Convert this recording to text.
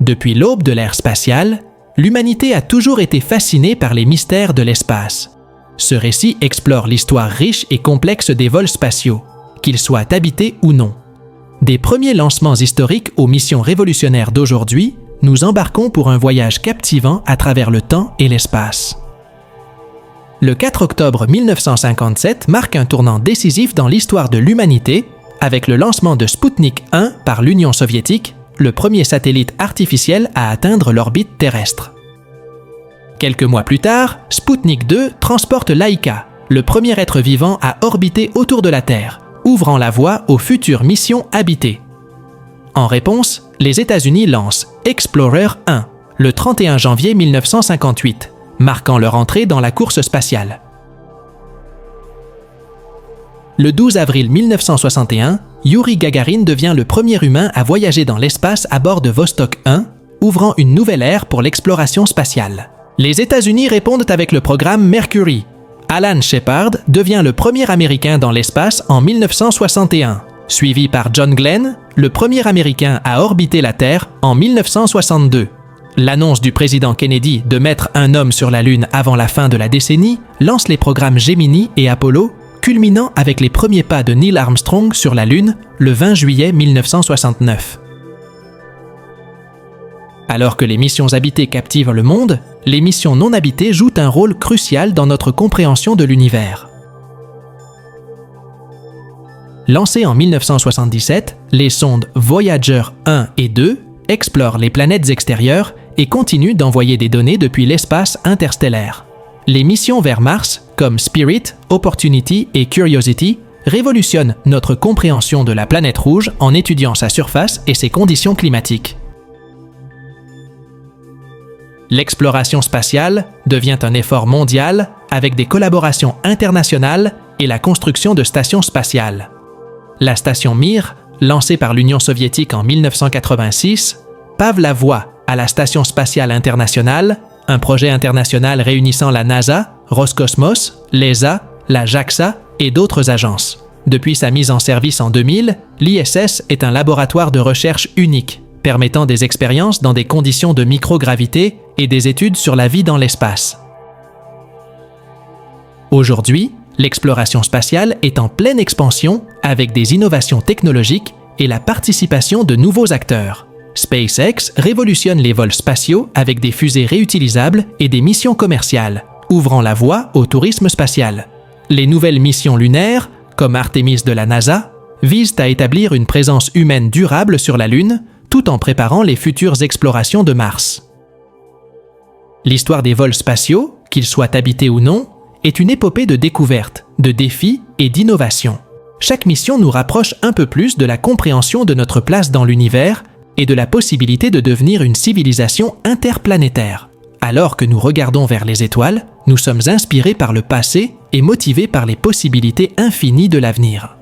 Depuis l'aube de l'ère spatiale, l'humanité a toujours été fascinée par les mystères de l'espace. Ce récit explore l'histoire riche et complexe des vols spatiaux, qu'ils soient habités ou non. Des premiers lancements historiques aux missions révolutionnaires d'aujourd'hui, nous embarquons pour un voyage captivant à travers le temps et l'espace. Le 4 octobre 1957 marque un tournant décisif dans l'histoire de l'humanité avec le lancement de Sputnik 1 par l'Union soviétique, le premier satellite artificiel à atteindre l'orbite terrestre. Quelques mois plus tard, Sputnik 2 transporte Laika, le premier être vivant à orbiter autour de la Terre, ouvrant la voie aux futures missions habitées. En réponse, les États-Unis lancent Explorer 1 le 31 janvier 1958, marquant leur entrée dans la course spatiale. Le 12 avril 1961, Youri Gagarin devient le premier humain à voyager dans l'espace à bord de Vostok 1, ouvrant une nouvelle ère pour l'exploration spatiale. Les États-Unis répondent avec le programme Mercury. Alan Shepard devient le premier Américain dans l'espace en 1961, suivi par John Glenn, le premier Américain à orbiter la Terre en 1962. L'annonce du président Kennedy de mettre un homme sur la Lune avant la fin de la décennie lance les programmes Gemini et Apollo, culminant avec les premiers pas de Neil Armstrong sur la Lune le 20 juillet 1969. Alors que les missions habitées captivent le monde, les missions non habitées jouent un rôle crucial dans notre compréhension de l'univers. Lancées en 1977, les sondes Voyager 1 et 2 explorent les planètes extérieures et continuent d'envoyer des données depuis l'espace interstellaire. Les missions vers Mars, comme Spirit, Opportunity et Curiosity, révolutionnent notre compréhension de la planète rouge en étudiant sa surface et ses conditions climatiques. L'exploration spatiale devient un effort mondial avec des collaborations internationales et la construction de stations spatiales. La station Mir, lancée par l'Union soviétique en 1986, pave la voie à la Station spatiale internationale, un projet international réunissant la NASA, Roscosmos, l'ESA, la JAXA et d'autres agences. Depuis sa mise en service en 2000, l'ISS est un laboratoire de recherche unique, permettant des expériences dans des conditions de microgravité et des études sur la vie dans l'espace. Aujourd'hui, l'exploration spatiale est en pleine expansion avec des innovations technologiques et la participation de nouveaux acteurs. SpaceX révolutionne les vols spatiaux avec des fusées réutilisables et des missions commerciales, ouvrant la voie au tourisme spatial. Les nouvelles missions lunaires, comme Artemis de la NASA, visent à établir une présence humaine durable sur la Lune, tout en préparant les futures explorations de Mars. L'histoire des vols spatiaux, qu'ils soient habités ou non, est une épopée de découvertes, de défis et d'innovations. Chaque mission nous rapproche un peu plus de la compréhension de notre place dans l'univers et de la possibilité de devenir une civilisation interplanétaire. Alors que nous regardons vers les étoiles, nous sommes inspirés par le passé et motivés par les possibilités infinies de l'avenir.